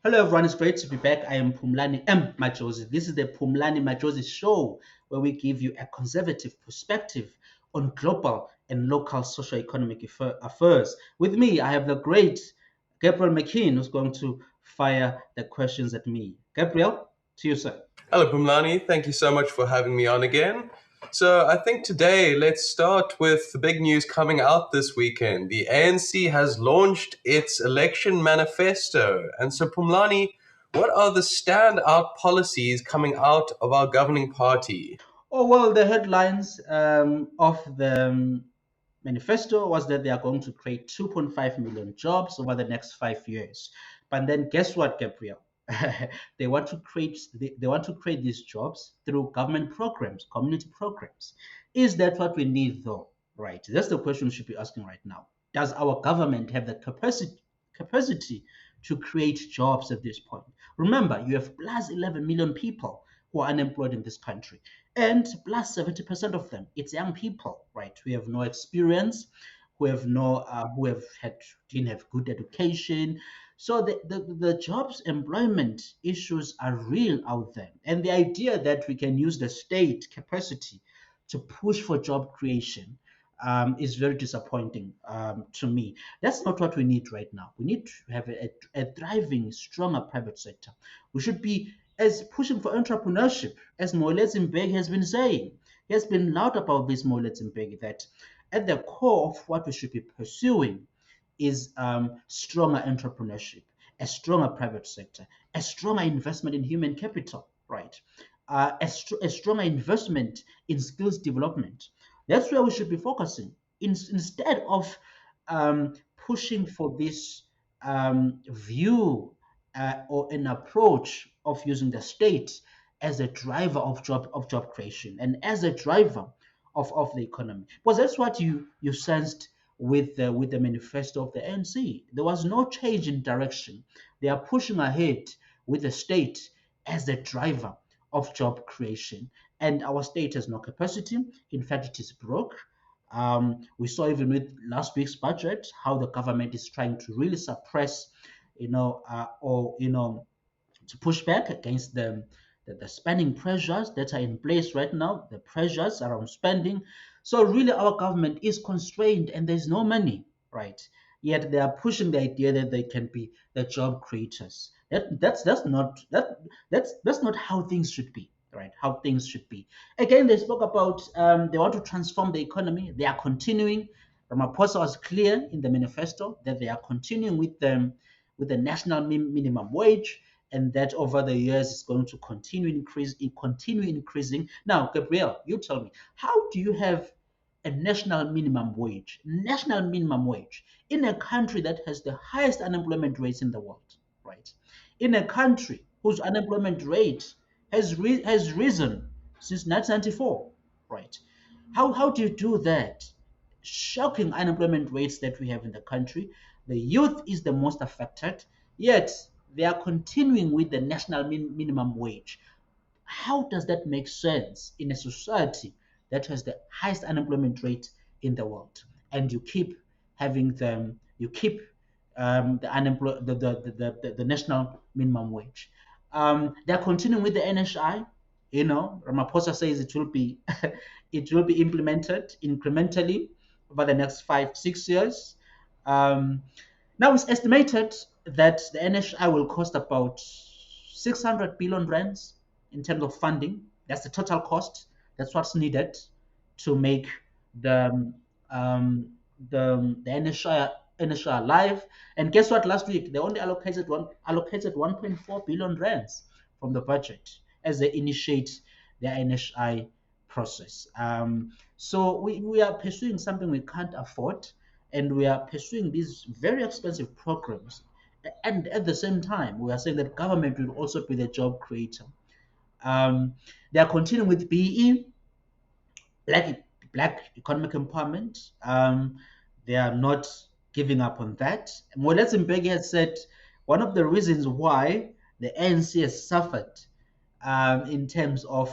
Hello, everyone. It's great to be back. I am Phumlani M. Majosi. This is the Phumlani Majosi Show, where we give you a conservative perspective on global and local socio-economic affairs. With me, I have the great Gabriel Mckenna, who's going to fire the questions at me. Gabriel, to you, sir. Hello, Phumlani. Thank you so much for having me on again. So, I think today let's start with the big news coming out this weekend. The ANC has launched its election manifesto. And so, Phumlani, what are the standout policies coming out of our governing party? Oh, well, the headlines of the manifesto was that they are going to create 2.5 million jobs over the next 5 years. But then guess what, Gabriel? They want to create these jobs through government programs, community programs. Is that what we need though? Right. That's the question we should be asking right now. Does our government have the capacity to create jobs at this point? Remember, you have plus 11 million people who are unemployed in this country, and plus 70% of them, it's young people, right? We have no experience, who have had didn't have good education. So the jobs employment issues are real out there, and the idea that we can use the state capacity to push for job creation is very disappointing to me. That's not what we need right now. We need to have a thriving, stronger private sector. We should be as pushing for entrepreneurship, as Motsepe has been saying. He has been loud about this, Motsepe, that at the core of what we should be pursuing is stronger entrepreneurship, a stronger private sector, a stronger investment in human capital, right? A stronger investment in skills development. That's where we should be focusing instead of pushing for this view or an approach of using the state as a driver of job creation and as a driver of the economy. Because that's what you sensed with the manifesto of the ANC. There was no change in direction. They are pushing ahead with the state as the driver of job creation, and our state has no capacity. In fact, it is broke. We saw even with last week's budget how the government is trying to really suppress, to push back against the spending pressures that are in place right now, the pressures around spending. So really, our government is constrained, and there's no money, right? Yet they are pushing the idea that they can be the job creators. That's not how things should be, right? How things should be. Again, they spoke about they want to transform the economy. They are continuing. Ramaphosa was clear in the manifesto that they are continuing with the national minimum wage, and that over the years is going to continue increasing. Now, Gabriel, you tell me, how do you have a national minimum wage? National minimum wage in a country that has the highest unemployment rates in the world, right? In a country whose unemployment rate has risen since 1994, right? How do you do that? Shocking unemployment rates that we have in the country. The youth is the most affected, yet they are continuing with the national minimum wage. How does that make sense in a society that has the highest unemployment rate in the world? And you keep having them, you keep the national minimum wage. They're continuing with the NHI. Ramaphosa says it will be it will be implemented incrementally over the next 5 6 years. Um, Now it's estimated that the NHI will cost about 600 billion rands in terms of funding. That's the total cost. That's what's needed to make the the NHI alive. And guess what? Last week they only allocated 1.4 billion rands from the budget as they initiate their NHI process. So we are pursuing something we can't afford, and we are pursuing these very expensive programs. And at the same time, we are saying that government will also be the job creator. They are continuing with BE, black economic empowerment. They are not giving up on that. Motsepe has said one of the reasons why the ANC has suffered in terms of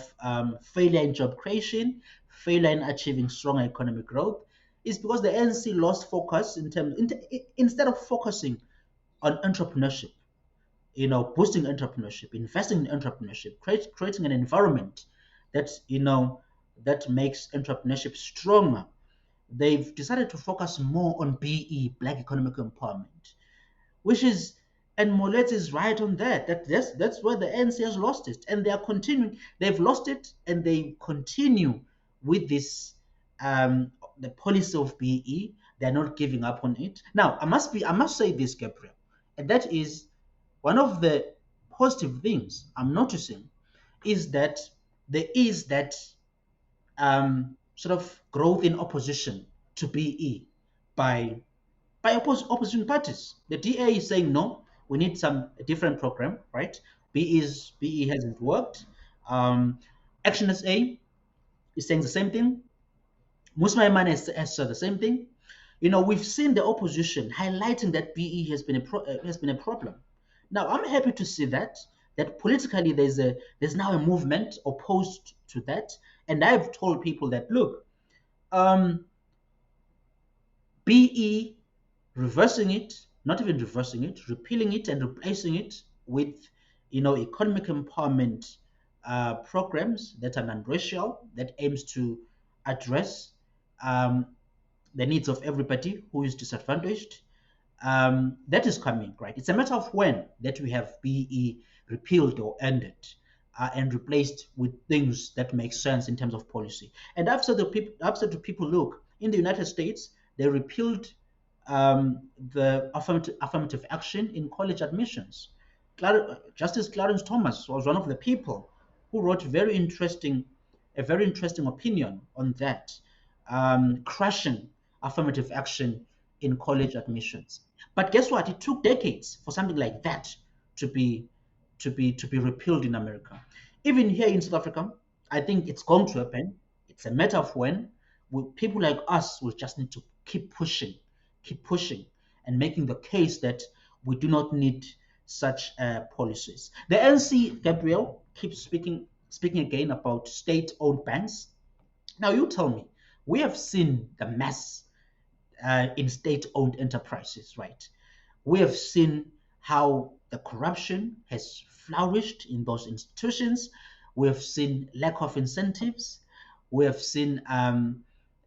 failure in job creation, failure in achieving strong economic growth, is because the ANC lost focus instead of focusing on entrepreneurship, boosting entrepreneurship, investing in entrepreneurship, creating an environment that that makes entrepreneurship stronger. They've decided to focus more on BE, Black Economic Empowerment, which is, and Molet is right on that. That's where the ANC has lost it, and they are continuing. They've lost it, and they continue with this the policy of BE. They're not giving up on it. Now, I must say this, Gabriel, and that is one of the positive things I'm noticing is that there is that sort of growth in opposition to BE by opposition parties. The DA is saying no, we need some different program, right? BE hasn't worked. Action SA is saying the same thing. Musma has said the same thing. We've seen the opposition highlighting that BE has been a problem. Now, I'm happy to see that politically there's now a movement opposed to that, and I've told people that look, BE reversing it, not even reversing it, repealing it and replacing it with economic empowerment programs that are non-racial, that aims to address um, the needs of everybody who is disadvantaged. That is coming, right? It's a matter of when that we have BE repealed or ended and replaced with things that make sense in terms of policy. And I've said to people, look, in the United States, they repealed the affirmative action in college admissions. Justice Clarence Thomas was one of the people who wrote a very interesting opinion on that, crushing affirmative action in college admissions. But guess what? It took decades for something like that to be repealed in America. Even here in South Africa, I think it's going to happen. It's a matter of when. People like us will just need to keep pushing, and making the case that we do not need such policies. The NC, Gabriel, keeps speaking again about state-owned banks. Now, you tell me, we have seen the mess in state-owned enterprises, right? We have seen how the corruption has flourished in those institutions. We have seen lack of incentives. We have seen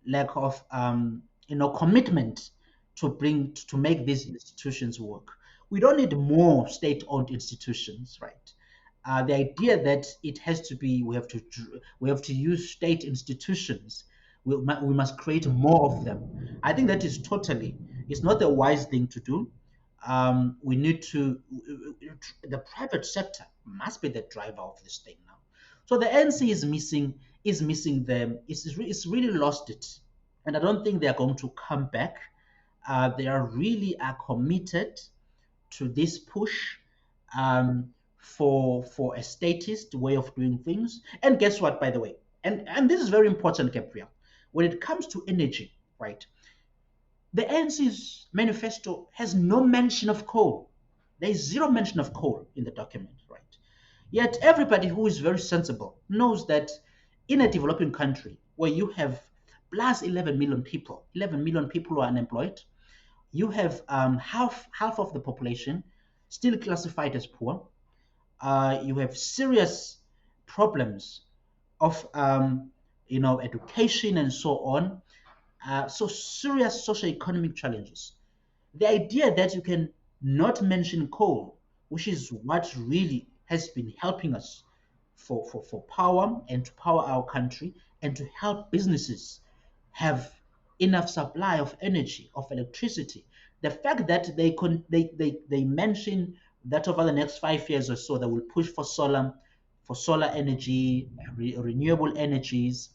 lack of commitment to make these institutions work. We don't need more state-owned institutions, right? The idea that it has to be we have to use state institutions. We must create more of them. I think that is totally, it's not a wise thing to do. We need to, the private sector must be the driver of this thing now. So the ANC is missing them. It's really lost it, and I don't think they are going to come back. They are really committed to this push for a statist way of doing things. And guess what, by the way, and this is very important, Gabriel, when it comes to energy, right? The ANC's manifesto has no mention of coal. There is zero mention of coal in the document, right? Yet everybody who is very sensible knows that in a developing country where you have plus 11 million people, 11 million people who are unemployed, you have half of the population still classified as poor. You have serious problems of education and so on. So serious socio-economic challenges. The idea that you can not mention coal, which is what really has been helping us for power and to power our country and to help businesses have enough supply of energy, of electricity. The fact that they mention that over the next 5 years or so, they will push for solar energy, renewable energies,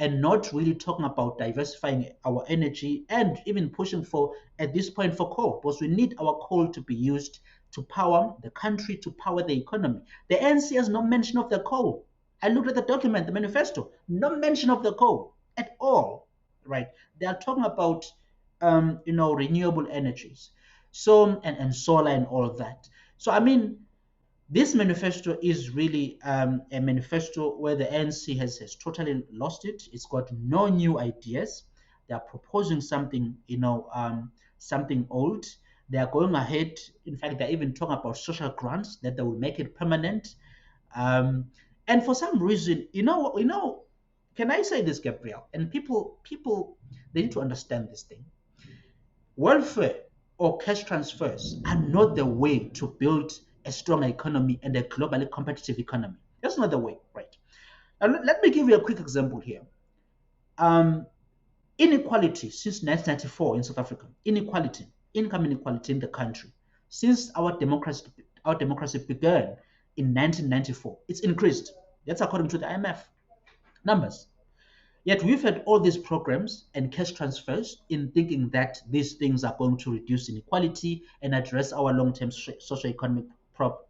and not really talking about diversifying our energy and even pushing for, at this point, for coal, because we need our coal to be used to power the country, to power the economy. The ANC has no mention of the coal. I looked at the document, the manifesto, no mention of the coal at all, right? They are talking about, renewable energies, so and solar and all of that. So I mean, this manifesto is really a manifesto where the ANC has totally lost it. It's got no new ideas. They are proposing something, something old. They are going ahead. In fact, they're even talking about social grants that they will make it permanent. Um, and for some reason, can I say this, Gabriel? And people, they need to understand this thing. Welfare or cash transfers are not the way to build a strong economy and a globally competitive economy. That's not the way, right? Now, let me give you a quick example here. Um, Inequality since 1994 in South Africa, income inequality in the country, since our democracy began in 1994, it's increased. That's according to the IMF numbers. Yet we've had all these programs and cash transfers in thinking that these things are going to reduce inequality and address our long-term socio-economic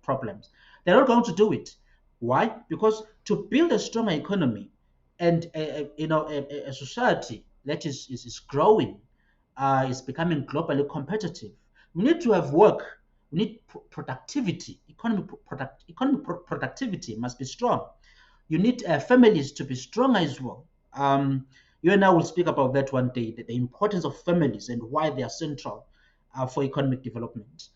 problems. They're not going to do it. Why? Because to build a stronger economy and a society that is growing, is becoming globally competitive, we need to have work. We need productivity. Productivity must be strong. You need families to be strong as well. You and I will speak about that one day, the importance of families and why they are central for economic development.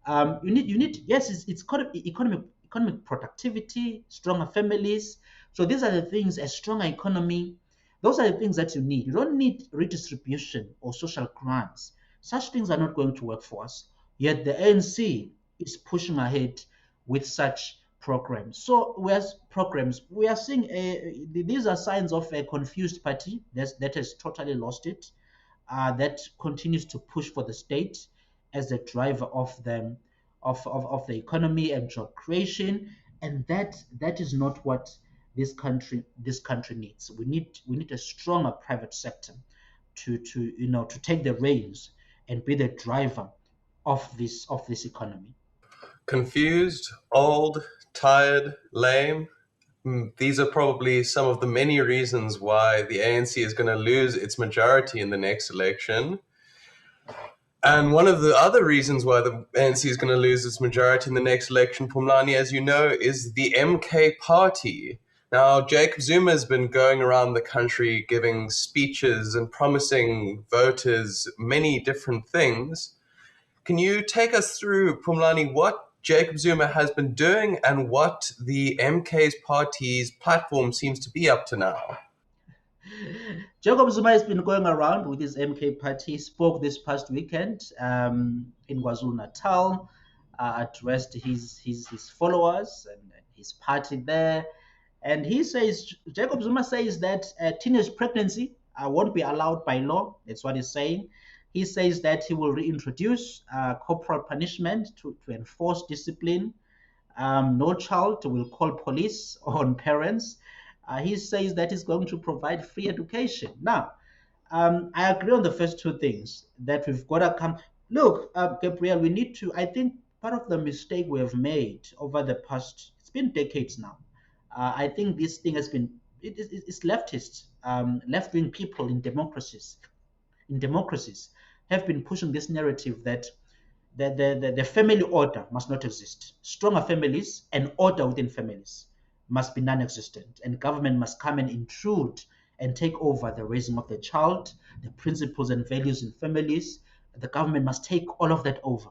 Yes, it's economic productivity, stronger families. So these are the things, a stronger economy. Those are the things that you need. You don't need redistribution or social grants. Such things are not going to work for us. Yet the ANC is pushing ahead with such programs. So we are seeing these are signs of a confused party that has totally lost it, that continues to push for the state as the driver of them of the economy and job creation, and that is not what this country needs. We need a stronger private sector to take the reins and be the driver of this economy. Confused, old, tired, lame. These are probably some of the many reasons why the ANC is going to lose its majority in the next election. And one of the other reasons why the ANC is going to lose its majority in the next election, Phumlani, as you know, is the MK party. Now, Jacob Zuma has been going around the country giving speeches and promising voters many different things. Can you take us through, Phumlani, what Jacob Zuma has been doing and what the MK's party's platform seems to be up to now? Jacob Zuma has been going around with his MK party. He spoke this past weekend in KwaZulu Natal, addressed his followers and his party there. And Jacob Zuma says that teenage pregnancy won't be allowed by law. That's what he's saying. He says that he will reintroduce corporal punishment to enforce discipline. No child will call police on parents. He says that he's going to provide free education. Now, I agree on the first two things that we've got to come. Look, Gabriel, we need to. I think part of the mistake we have made over the past, it's been decades now. I think this thing has been, it's leftists, left-wing people in democracies have been pushing this narrative that the family order must not exist. Stronger families and order within families must be non-existent, and government must come and intrude and take over the raising of the child, the principles and values in families. The government must take all of that over,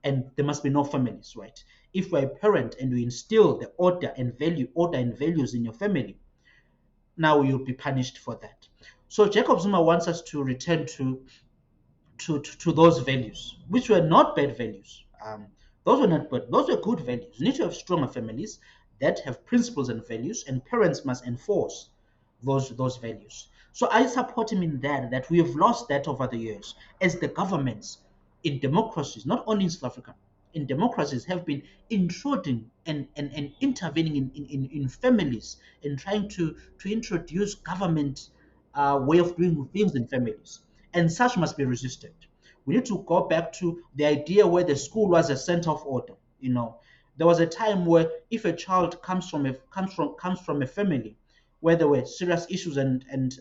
and there must be no families, right? If you're a parent and you instill the order and values in your family, now you'll be punished for that. So Jacob Zuma wants us to return to those values, which were not bad values. Those were not bad; those were good values. You need to have stronger families that have principles and values, and parents must enforce those values. So I support him in that we have lost that over the years as the governments in democracies, not only in South Africa, in democracies have been intruding and intervening in families and trying to introduce government way of doing things in families. And such must be resisted. We need to go back to the idea where the school was a center of order. There was a time where if a child comes from a family where there were serious issues and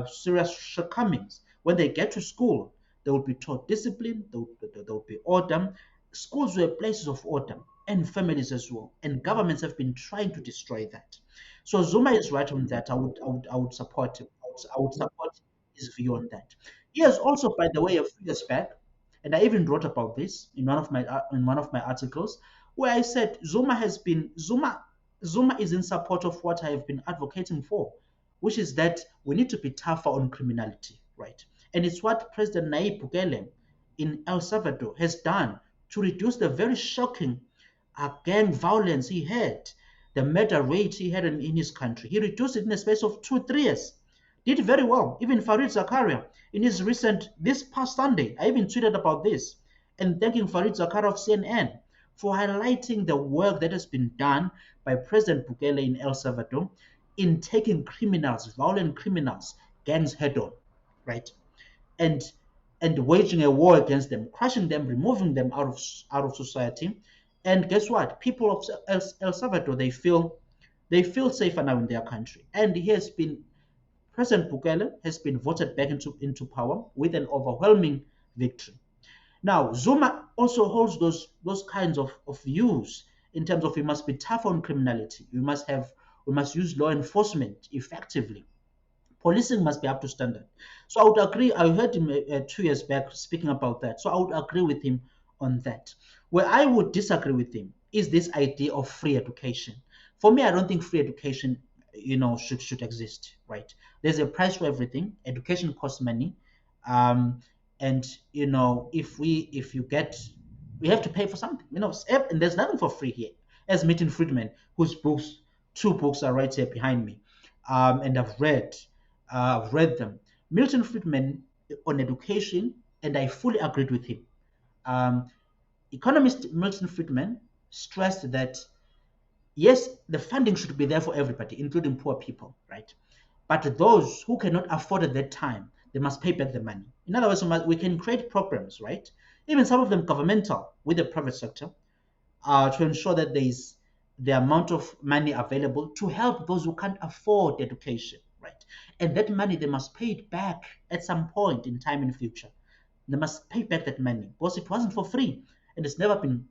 serious shortcomings, when they get to school, they will be taught discipline, there will be order. Schools were places of order and families as well. And governments have been trying to destroy that. So Zuma is right on that. I would support him. I would support his view on that. He has also, by the way, a few years back, And I even wrote about this in one of my articles, where I said Zuma is in support of what I have been advocating for, which is that we need to be tougher on criminality, right? And it's what President Nayib Bukele in El Salvador has done to reduce the very shocking gang violence he had, the murder rate he had in his country. He reduced it in the space of 2 3 years. Did very well. Even Farid Zakaria, in his this past Sunday, I even tweeted about this and thanking Farid Zakaria of CNN for highlighting the work that has been done by President Bukele in El Salvador in taking criminals, violent criminals, gangs head on, right? And waging a war against them, crushing them, removing them out of society. And guess what? People of El Salvador, they feel safer now in their country. And President Bukele has been voted back into power with an overwhelming victory. Now, Zuma also holds those kinds of views in terms of we must be tough on criminality. We must use law enforcement effectively. Policing must be up to standard. So I would agree. I heard him 2 years back speaking about that. So I would agree with him on that. Where I would disagree with him is this idea of free education. For me, I don't think free education, should exist. Right? There's a price for everything. Education costs money, and if you get, we have to pay for something. And there's nothing for free here. As Milton Friedman, whose two books are right here behind me, and I've read them. Milton Friedman on education, and I fully agreed with him. Um, Economist Milton Friedman stressed that yes, the funding should be there for everybody, including poor people, right? But those who cannot afford at that time, they must pay back the money. In other words, we can create programs, right? Even some of them governmental with the private sector, to ensure that there is the amount of money available to help those who can't afford education, right? And that money they must pay it back at some point in time in the future. They must pay back that money because it wasn't for free, and it's never been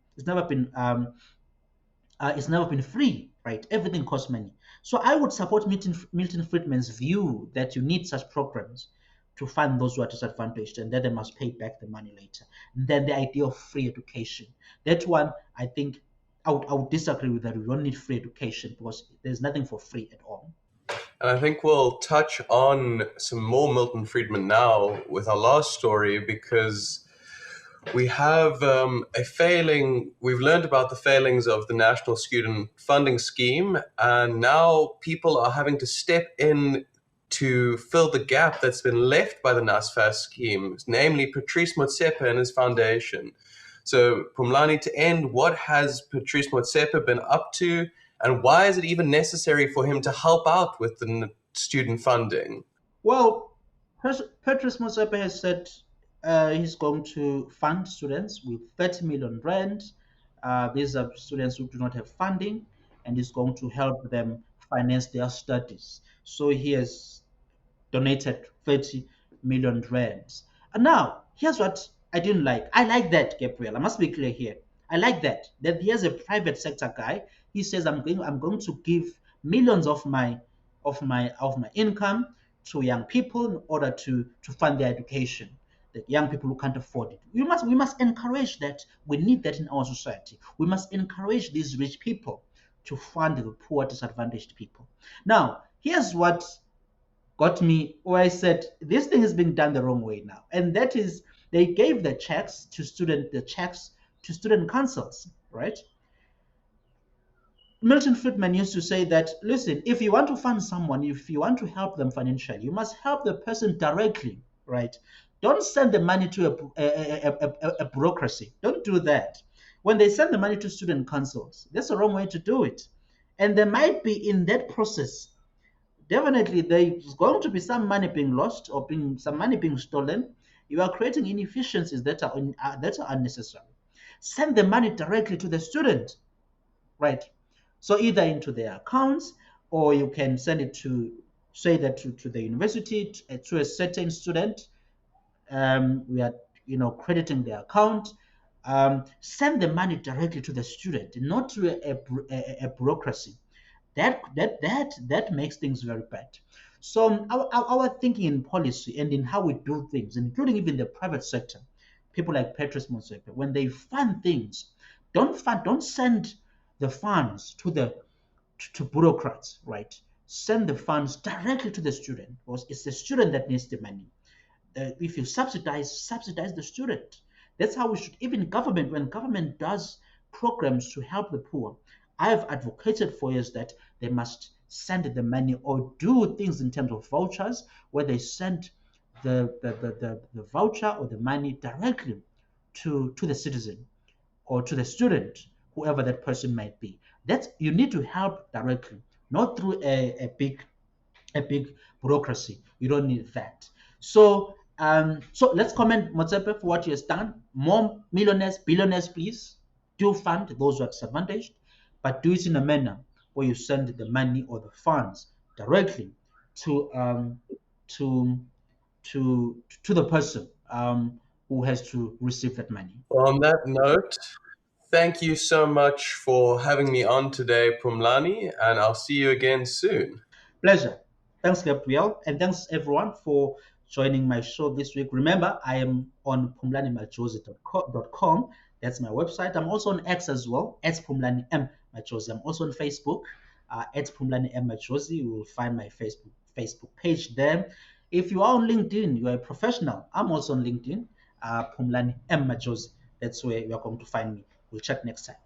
free, right? Everything costs money. So I would support Milton Friedman's view that you need such programs to fund those who are disadvantaged and then they must pay back the money later. And then the idea of free education. That one, I think I would disagree with that. We don't need free education because there's nothing for free at all. And I think we'll touch on some more Milton Friedman now with our last story, because we have a failing. We've learned about the failings of the National Student Funding Scheme, and now people are having to step in to fill the gap that's been left by the NSFAS scheme, namely Patrice Motsepe and his foundation. So, Phumlani, to end, what has Patrice Motsepe been up to, and why is it even necessary for him to help out with the student funding? Well, Patrice Motsepe has said he's going to fund students with 30 million rand. These are students who do not have funding, and he's going to help them finance their studies. So he has donated 30 million rands. And now, here's what I didn't like. I like that, Gabriel. I must be clear here. I like that. That here's a private sector guy. He says I'm going to give millions of my income to young people in order to fund their education. The young people who can't afford it. We must encourage that. We need that in our society. We must encourage these rich people to fund the poor, disadvantaged people. Now, here's what got me where I said this thing is being done the wrong way now. And that is they gave the checks to student councils, right? Milton Friedman used to say that, listen, if you want to fund someone, if you want to help them financially, you must help the person directly, right? Don't send the money to a bureaucracy. Don't do that. When they send the money to student councils, that's the wrong way to do it. And there might be in that process, definitely there's going to be some money being lost or some money being stolen. You are creating inefficiencies that are unnecessary. Send the money directly to the student, right? So either into their accounts, or you can send it to say that to the university, to a certain student. We are crediting the account. Send the money directly to the student, not to a bureaucracy. That makes things very bad. So our thinking in policy and in how we do things, including even the private sector, people like Patrice Motsepe, when they fund things, don't send the funds to bureaucrats, right? Send the funds directly to the student, because it's the student that needs the money. If you subsidize the student. That's how we should, even government, when government does programs to help the poor, I have advocated for years that they must send the money or do things in terms of vouchers, where they send the voucher or the money directly to the citizen or to the student, whoever that person might be. That's, you need to help directly, not through a big bureaucracy. You don't need that. So let's comment Motsepe for what he has done. More millionaires, billionaires, please do fund those who are disadvantaged, but do it in a manner where you send the money or the funds directly to to to the person who has to receive that money. On that note, thank you so much for having me on today, Phumlani, and I'll see you again soon. Pleasure. Thanks, Gabriel, and thanks everyone for joining my show this week. Remember, I am on phumlanimajosi.com. That's my website. I'm also on X as well, at Phumlani M Majosi. I'm also on Facebook, at Phumlani M Majosi. You will find my Facebook page there. If you are on LinkedIn, you are a professional. I'm also on LinkedIn, Phumlani M Majosi. That's where you are going to find me. We'll chat next time.